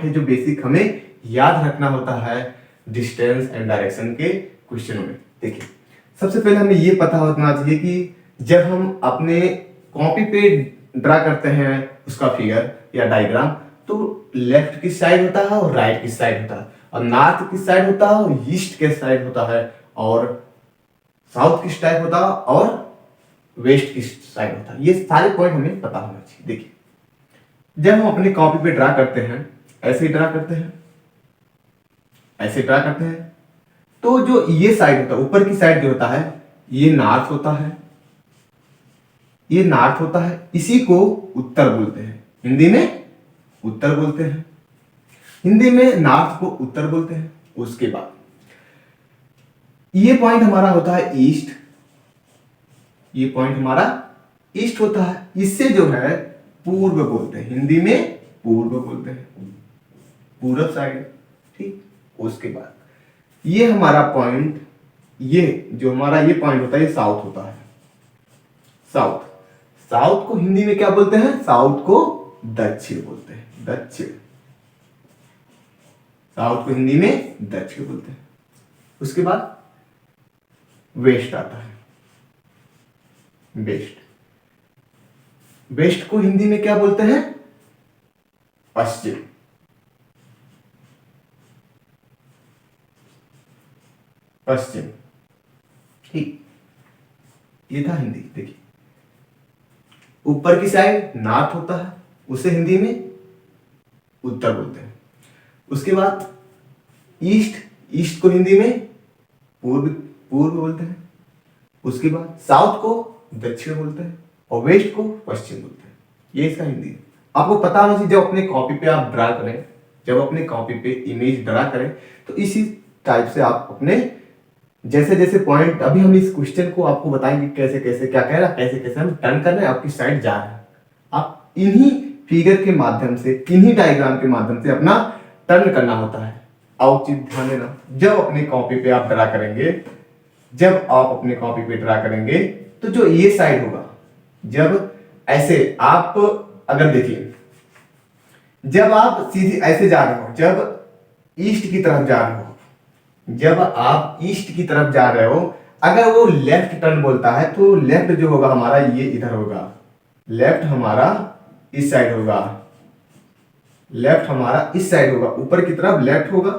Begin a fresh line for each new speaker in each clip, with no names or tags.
Point है जो basic हमें याद रखना होता है डिस्टेंस एंड डायरेक्शन के क्वेश्चनों में। देखिए, सबसे पहले हमें ये पता होना चाहिए कि जब हम अपने कॉपी पे ड्रा करते हैं उसका फिगर या डायग्राम, तो लेफ्ट किस साइड होता है और राइट किस साइड होता है, और नॉर्थ किस साइड होता है और ईस्ट किस साइड होता है, और साउथ किस टाइप होता है और वेस्ट किस साइड होता है। ये सारे पॉइंट हमें पता होना चाहिए। देखिए, जब हम अपनी कॉपी पे ड्रा करते हैं, ऐसे ही ड्रा करते हैं, ऐसे ड्रा करते हैं, तो जो ये साइड होता है, ऊपर की साइड जो होता है, ये नॉर्थ होता है, ये नॉर्थ होता है, इसी को उत्तर बोलते हैं। हिंदी में उत्तर बोलते हैं, हिंदी में नॉर्थ को उत्तर बोलते हैं। उसके बाद ये पॉइंट हमारा होता है ईस्ट, ये पॉइंट हमारा ईस्ट होता है, इससे जो है पूर्व बोलते हैं, हिंदी में पूर्व बोलते हैं, पूरब साइड। ठीक, उसके बाद ये हमारा पॉइंट, ये जो हमारा ये पॉइंट होता है, ये साउथ होता है, साउथ। साउथ को हिंदी में क्या बोलते हैं? साउथ को दक्षिण बोलते हैं, दक्षिण। साउथ को हिंदी में दक्षिण बोलते हैं। उसके बाद वेस्ट आता है, वेस्ट। वेस्ट को हिंदी में क्या बोलते हैं? पश्चिम। पश्चिम। ठीक, ये था हिंदी। देखिए, ऊपर की साइड नॉर्थ होता है, उसे हिंदी में उत्तर बोलते हैं। उसके बाद ईस्ट, ईस्ट को हिंदी में पूर्व, पूर्व बोलते हैं। उसके बाद साउथ को दक्षिण बोलते हैं और वेस्ट को पश्चिम बोलते हैं। ये इसका हिंदी है। आपको पता होना चाहिए, जब अपने कॉपी पे आप ड्रा करें, जब अपने कॉपी पे इमेज ड्रा करें, तो इसी टाइप से आप अपने जैसे जैसे पॉइंट, अभी हम इस क्वेश्चन को आपको बताएंगे कैसे कैसे क्या कह रहा है, कैसे कैसे हम टर्न कर रहे हैं, आपकी साइड जा रहे हैं। आप इन्हीं फिगर के माध्यम से, इन्हीं डायग्राम के माध्यम से अपना टर्न करना होता है। और चीज ध्यान देना, जब अपनी कॉपी पे आप ड्रा करेंगे, जब आप अपने कॉपी पे ड्रा करेंगे, तो जो ये साइड होगा, जब ऐसे आप अगर देखिए, जब आप सीधे ऐसे जा रहे हो, जब ईस्ट की तरफ जा रहे हो, जब आप ईस्ट की तरफ जा रहे हो, अगर वो लेफ्ट टर्न बोलता है, तो लेफ्ट जो होगा हमारा ये इधर होगा, लेफ्ट हमारा इस साइड होगा, लेफ्ट हमारा इस साइड होगा, ऊपर की तरफ लेफ्ट होगा।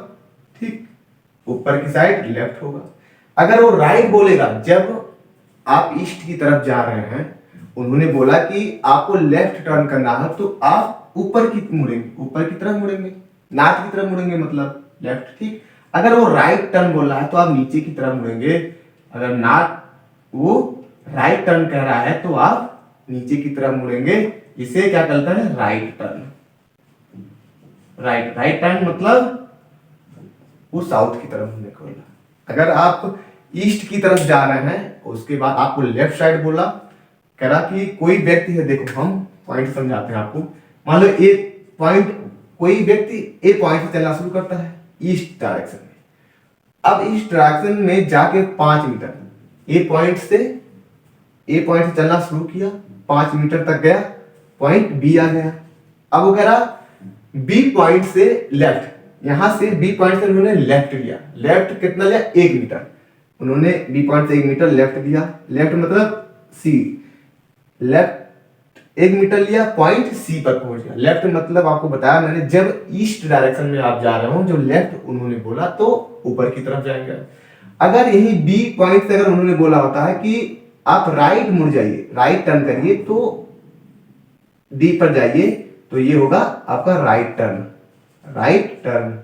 ठीक, ऊपर की साइड लेफ्ट होगा। अगर वो राइट बोलेगा, जब आप ईस्ट की तरफ जा रहे हैं, उन्होंने बोला कि आपको लेफ्ट टर्न करना है, तो आप ऊपर की मुड़ेंगे, ऊपर की तरफ मुड़ेंगे, नॉर्थ की तरफ मुड़ेंगे, मतलब लेफ्ट। ठीक, अगर वो राइट टर्न बोल रहा है, तो आप नीचे की तरफ मुड़ेंगे। अगर नॉर्थ वो राइट टर्न कह रहा है, तो आप नीचे की तरफ मुड़ेंगे। इसे क्या कहते हैं? Right turn. Right, right turn मतलब वो साउथ की तरफ मुड़ने को बोला। अगर आप ईस्ट की तरफ जा रहे हैं, उसके बाद आपको लेफ्ट साइड बोला, कह रहा कि कोई व्यक्ति है, देखो हम पॉइंट समझाते हैं आपको। मान लो ए पॉइंट, कोई व्यक्ति ए पॉइंट से चलना शुरू करता है ईस्ट डायरेक्शन में। अब इस डायरेक्शन में जाके 5 मीटर, ए पॉइंट से चलना शुरू किया, 5 मीटर तक गया, पॉइंट बी आ गया। अब वो कह रहा बी पॉइंट से लेफ्ट, यहां से बी पॉइंट से उन्होंने लेफ्ट लिया। लेफ्ट कितना लिया? 1 मीटर। उन्होंने बी पॉइंट से 1 मीटर लेफ्ट लिया। लेफ्ट मतलब सी, लेफ्ट 1 मीटर लिया, पॉइंट सी पर पहुंच गया। लेफ्ट मतलब आपको बताया मैंने, जब ईस्ट डायरेक्शन में आप जा रहे हो, जो लेफ्ट उन्होंने बोला, तो ऊपर की तरफ जाएंगे। अगर यही बी पॉइंट से अगर उन्होंने बोला होता है कि आप राइट मुड़ जाइए, राइट टर्न करिए, तो डी पर जाइए, तो ये होगा आपका राइट टर्न, राइट टर्न।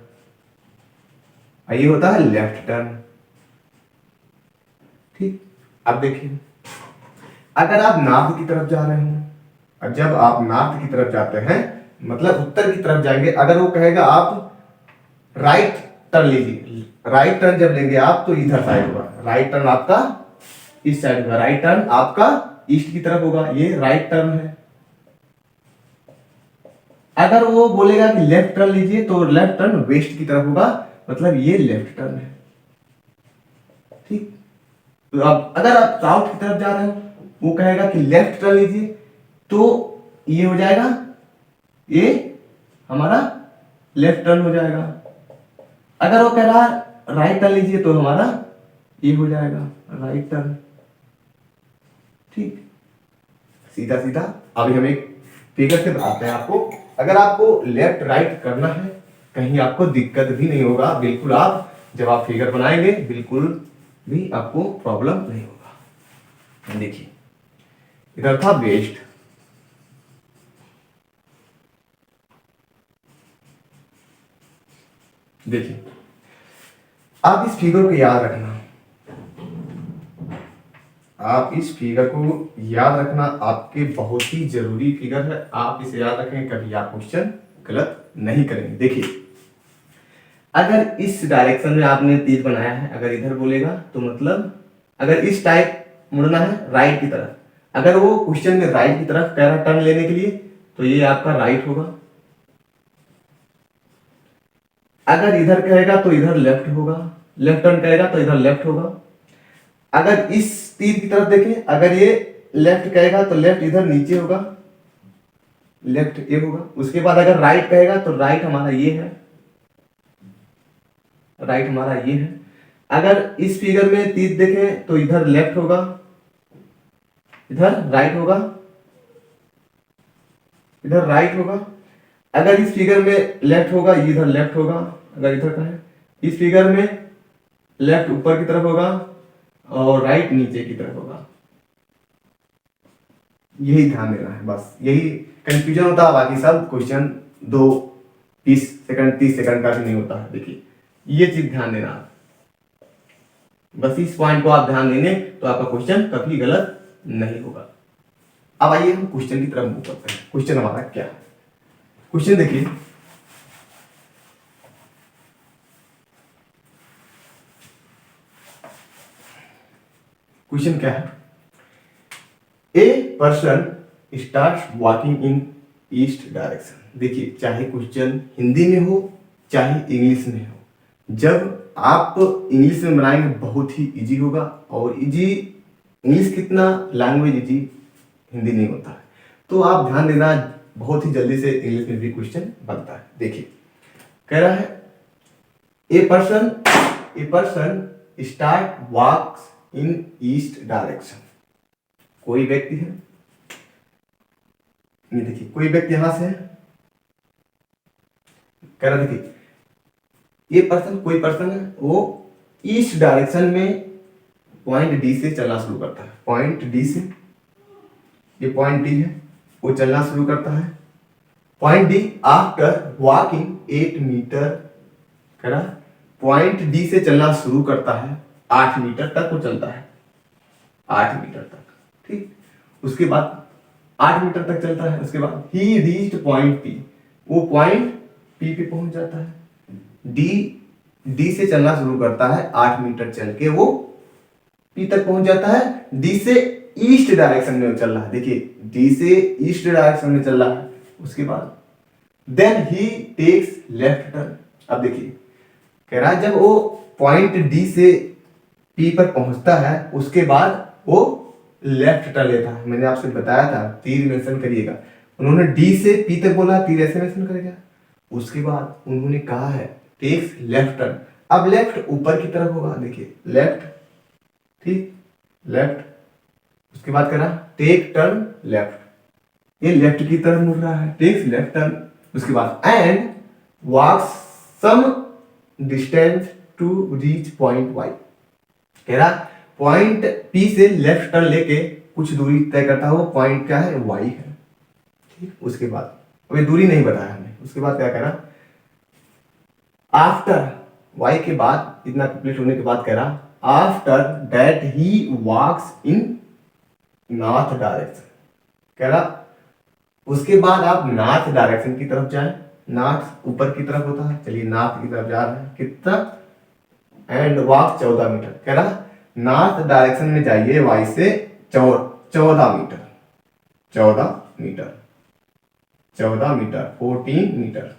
ये होता है लेफ्ट टर्न। ठीक, अब देखिए, अगर आप नॉर्थ की तरफ जा रहे हो, और जब आप नॉर्थ की तरफ जाते हैं, मतलब उत्तर की तरफ जाएंगे, अगर वो कहेगा आप राइट टर्न लीजिए, राइट टर्न जब लेंगे आप, तो इधर साइड होगा, राइट टर्न आपका इस साइड होगा, राइट टर्न आपका ईस्ट की तरफ होगा, ये राइट टर्न है। अगर वो बोलेगा कि लेफ्ट टर्न लीजिए, तो लेफ्ट टर्न वेस्ट की तरफ होगा, मतलब ये लेफ्ट टर्न है। ठीक, तो अब अगर आप साउथ की तरफ जा रहे हो, वो कहेगा कि लेफ्ट टर्न लीजिए, तो ये हो जाएगा, ये हमारा लेफ्ट टर्न हो जाएगा। अगर वो कह रहा है राइट टर्न लीजिए तो हमारा ये हो जाएगा राइट टर्न। ठीक, सीधा सीधा। अभी हम एक फिगर से बताते हैं आपको। अगर आपको लेफ्ट राइट करना है, कहीं आपको दिक्कत भी नहीं होगा, बिल्कुल आप जब आप फिगर बनाएंगे बिल्कुल भी आपको प्रॉब्लम नहीं होगा। देखिए इधर था वेस्ट, देखिए आप इस फिगर को याद रखना, आप इस फिगर को याद रखना, आपके बहुत ही जरूरी फिगर है। आप इसे याद रखें, कभी आप क्वेश्चन गलत नहीं करेंगे। देखिए अगर इस डायरेक्शन में आपने तीर बनाया है, अगर इधर बोलेगा तो मतलब अगर इस टाइप मुड़ना है राइट की तरफ, अगर वो क्वेश्चन में राइट की तरफ कह रहा टर्न लेने के लिए तो ये आपका राइट होगा। अगर इधर कहेगा तो इधर लेफ्ट होगा, लेफ्ट टर्न कहेगा तो इधर लेफ्ट होगा। अगर इस तीर की तरफ देखें, अगर ये लेफ्ट कहेगा तो लेफ्ट इधर नीचे होगा, लेफ्ट ये होगा। उसके बाद अगर राइट कहेगा तो राइट हमारा ये है, राइट हमारा ये है। अगर इस फिगर में तीर देखें तो इधर लेफ्ट होगा, इधर राइट होगा, इधर राइट होगा। अगर इस फिगर में लेफ्ट होगा, इधर लेफ्ट होगा। अगर इधर का है, इस फिगर में लेफ्ट ऊपर की तरफ होगा और राइट नीचे की तरफ होगा। यही ध्यान देना है, बस यही कंफ्यूजन होता है। बाकी सब क्वेश्चन 2-20 सेकंड 30 सेकंड का भी नहीं होता है। देखिए ये चीज ध्यान देना, बस इस पॉइंट को आप ध्यान देंगे तो आपका क्वेश्चन कभी गलत नहीं होगा। अब आइए हम क्वेश्चन की तरफ मूव करते हैं। क्वेश्चन हमारा क्या है? क्वेश्चन देखिए, क्वेश्चन क्या है? A person start walking in east direction. देखिए चाहे क्वेश्चन हिंदी में हो चाहे इंग्लिश में हो, जब आप इंग्लिश में बनाएंगे बहुत ही इजी होगा। और इजी इंग्लिश कितना, लैंग्वेज इजी, हिंदी नहीं होता है। तो आप ध्यान देना, बहुत ही जल्दी से इंग्लिश में भी क्वेश्चन बनता है। देखिए कह रहा है a person start walks in east direction. कोई व्यक्ति है, ये देखिए कोई व्यक्ति यहां से है, कह रहा देखिए ये पर्सन, कोई पर्सन है, वो ईस्ट डायरेक्शन में पॉइंट डी से चलना शुरू करता है। पॉइंट डी से, ये पॉइंट डी है, वो चलना शुरू करता है। Point D after walking 8 metre, कह रहा पॉइंट डी से चलना शुरू करता है, 8 मीटर तक वो चलता है, 8 मीटर तक। ठीक, उसके बाद 8 मीटर तक चलता है। उसके बाद ही रीच्ड पॉइंट पी, वो पॉइंट पी पे पहुंच जाता है। डी से चलना शुरू करता है, 8 मीटर चल के वो पी तक पहुंच जाता है। डी से ईस्ट डायरेक्शन में चल रहा है। देखिए डी से ईस्ट डायरेक्शन में चल रहा है। उसके बाद then he takes left turn. अब देखिए कह रहा है जब वो पॉइंट डी से पी पर पहुंचता है, उसके बाद वो लेफ्ट टर्न लेता है। मैंने आपसे बताया था तीर मेंशन करिएगा, उन्होंने डी से पी तक बोला, तीर ऐसे मेंशन करेगा। उसके बाद उन्होंने कहा है टेक्स लेफ्ट टर्न। अब लेफ्ट ऊपर की तरफ होगा, देखिए लेफ्ट, ठीक लेफ्ट। उसके बाद करा टेक टर्न लेफ्ट, ये लेफ्ट की तरफ मुड़ रहा है, टेक्स लेफ्ट टर्न। उसके बाद and walks some distance to reach point Y. कह रहा पॉइंट पी से लेफ्ट टर्न लेके कुछ दूरी तय करता है, वो पॉइंट क्या है, वाई है। ठीक, उसके बाद अभी दूरी नहीं बताया हमने। उसके बाद क्या करा, आफ्टर वाई के बाद, इतना कंप्लीट होने के बाद कह रहा after that he walks in north direction. कह रहा उसके बाद आप नॉर्थ डायरेक्शन की तरफ जाएं। नॉर्थ ऊपर की तरफ होता है, चलिए नॉर्थ की तरफ जा रहे हैं, कितना, एंड वॉक 14 मीटर। कह रहा नॉर्थ डायरेक्शन में जाइए वाई से 14 मीटर, 14 मीटर, 14 मीटर, 14 मीटर।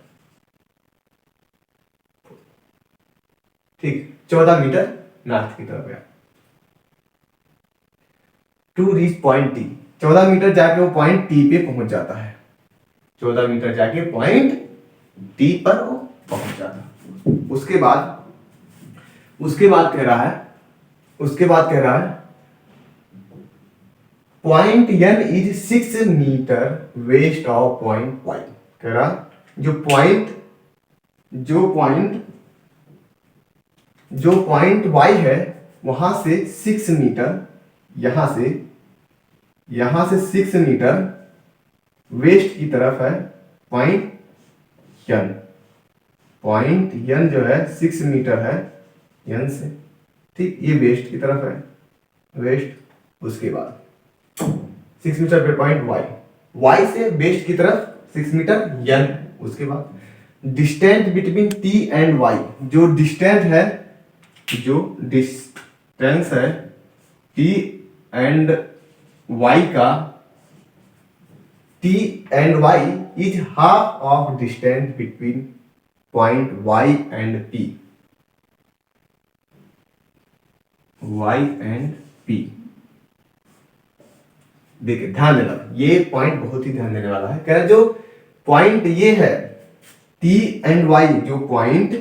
ठीक, 14 मीटर नॉर्थ की तरफ गया to reach point T. 14 metre जाके वो पॉइंट टी पे पहुंच जाता है। 14 मीटर जाके पॉइंट टी पर वो पहुंचा था। उसके बाद कह रहा है point N is 6 metre west of point Y. कह रहा जो पॉइंट वाई है वहां से 6 मीटर, यहां से 6 मीटर वेस्ट की तरफ है पॉइंट एन जो है 6 मीटर है एन से, ठीक, ये वेस्ट की तरफ है, वेस्ट। उसके बाद 6 मीटर पे पॉइंट वाई से वेस्ट की तरफ 6 मीटर एन। उसके बाद distance between T and Y, जो डिस्टेंस है टी एंड वाई का, T and Y is half of distance between point Y and P. देखिए ध्यान देना, ये पॉइंट बहुत ही ध्यान देने वाला है। कह रहा जो पॉइंट ये है टी एंड वाई, जो पॉइंट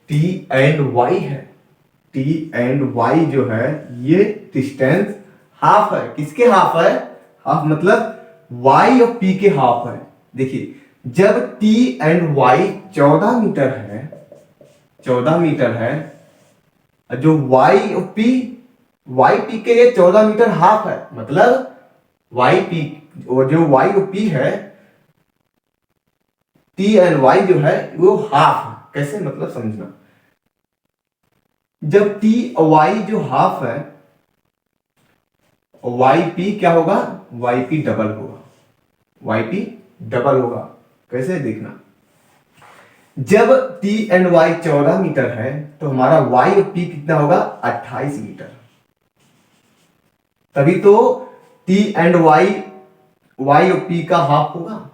टी एंड वाई है, टी एंड वाई जो है ये डिस्टेंस हाफ है। किसके हाफ है? हाफ मतलब y और p के हाफ है। देखिए जब t एंड y 14 मीटर है, जो y और p के ये 14 मीटर हाफ है, मतलब yp और जो y और p है, t एंड y जो है वो हाफ है। कैसे मतलब समझना, जब t और y जो हाफ है, yp क्या होगा? yp डबल होगा। कैसे देखना, जब t एंड y 14 मीटर है तो हमारा y और p कितना होगा? 28 मीटर। तभी तो t एंड y और p का हाफ होगा।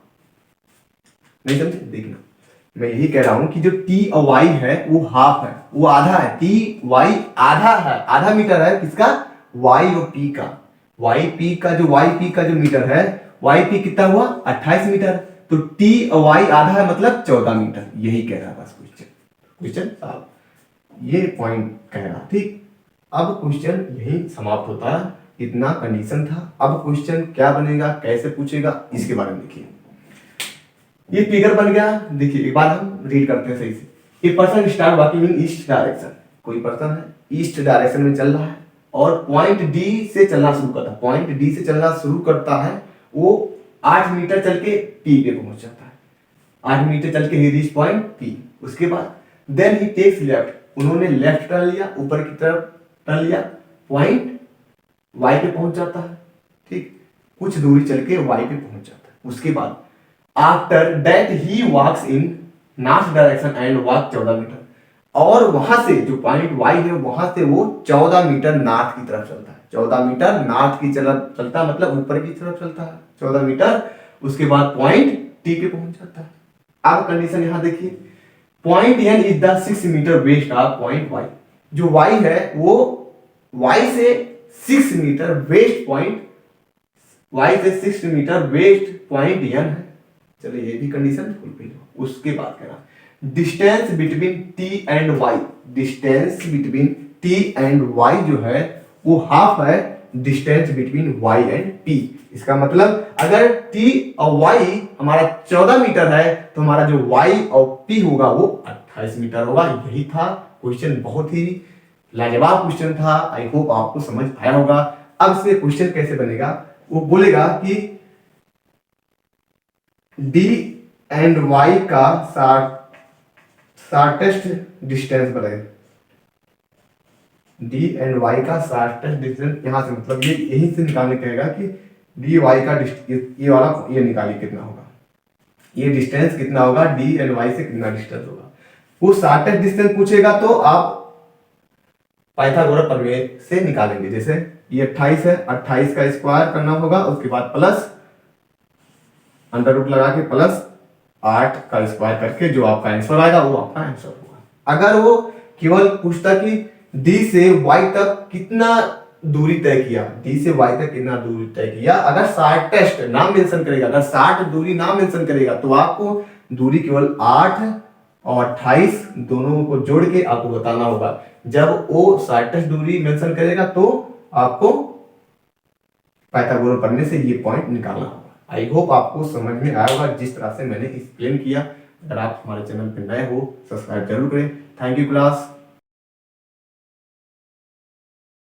नहीं समझे? देखना, मैं यही कह रहा हूं कि जो t और y है वो हाफ है, वो आधा है। t y आधा है, आधा मीटर है किसका? y और p का। yp का जो मीटर है, yp कितना हुआ? 28 मीटर। तो t और y आधा है मतलब 14 मीटर। यही कह रहा बस क्वेश्चन साहब, ये पॉइंट कह रहा। ठीक, अब क्वेश्चन यही समाप्त होता है। इतना कंडीशन था। अब क्वेश्चन क्या बनेगा, कैसे पूछेगा, इसके बारे में देखिए। ये फिगर बन गया। देखिए एक बार हम रीड करते हैं सही से। ए person start walking in east direction. कोई पर्सन है ईस्ट डायरेक्शन में चल रहा है और पॉइंट डी से चलना शुरू करता है। वो 8 मीटर चल के पी पे पहुंच जाता है। 8 मीटर चल के ही रीच पॉइंट पी। उसके बाद देन ही टेक्स लेफ्ट, उन्होंने लेफ्ट टर्न लिया, ऊपर की तरफ टर्न लिया, पॉइंट वाई पे पहुंच जाता है। ठीक, कुछ दूरी चल के वाई पे पहुंच जाता है। उसके बाद after that he walks in north direction and walk 14 metre, और वहां से जो पॉइंट वाई है वहां से वो 14 मीटर नॉर्थ की तरफ चलता है। 14 मीटर नॉर्थ की तरफ चलता है, मतलब ऊपर की तरफ चलता है 14 मीटर। उसके बाद पॉइंट टी पे पहुंच जाता है। अब कंडीशन यहां देखिए, point N is the 6 metre west of point Y. जो वाई है वो वाई से 6 मीटर वेस्ट पॉइंट, वाई से 6 मीटर वेस्ट पॉइंट एन है। चलिए ये भी कंडीशन फुलफिल हो। उसके बाद कह रहा distance between T and Y, distance between T and Y जो है वो हाफ है distance between Y and P. इसका मतलब अगर टी और वाई हमारा 14 मीटर है तो हमारा जो वाई और पी होगा वो 28 मीटर होगा। यही था क्वेश्चन, बहुत ही लाजवाब क्वेश्चन था। आई होप आपको समझ आया होगा। अब इसमें क्वेश्चन कैसे बनेगा, वो बोलेगा कि डी एंड वाई का शॉर्टेस्ट डिस्टेंस बताइए। डी एंड वाई का शॉर्टेस्ट डिस्टेंस यहां से, मतलब ये यहीं से निकालने कहेगा कि डी वाई का ये वाला ये निकालिए कितना होगा, ये डिस्टेंस कितना होगा, डी एंड वाई से कितना डिस्टेंस होगा। वो शॉर्टेस्ट डिस्टेंस पूछेगा तो आप पाइथागोरस प्रमेय से निकालेंगे। जैसे ये 28 है, 28 का स्क्वायर करना होगा, उसके बाद प्लस अंडर रूट लगा के प्लस 8 का स्क्वायर करके जो आपका आंसर आएगा वो आपका आंसर होगा। अगर वो केवल पूछता कि डी से वाई तक कितना दूरी तय किया, डी से वाई तक कितना दूरी तय किया, अगर शॉर्टेस्ट नाम मेंशन करेगा, अगर 60 दूरी नाम मेंशन करेगा तो आपको दूरी केवल 8 और 28 दोनों को जोड़ के आपको बताना होगा। जब वो शॉर्टेस्ट दूरी मेंशन करेगा तो आपको पाइथागोरस पढ़ने से ये पॉइंट निकालना होगा। आई होप आपको समझ में आया होगा जिस तरह से मैंने एक्सप्लेन किया। अगर आप हमारे चैनल पर नए हो सब्सक्राइब जरूर करें। Thank you class.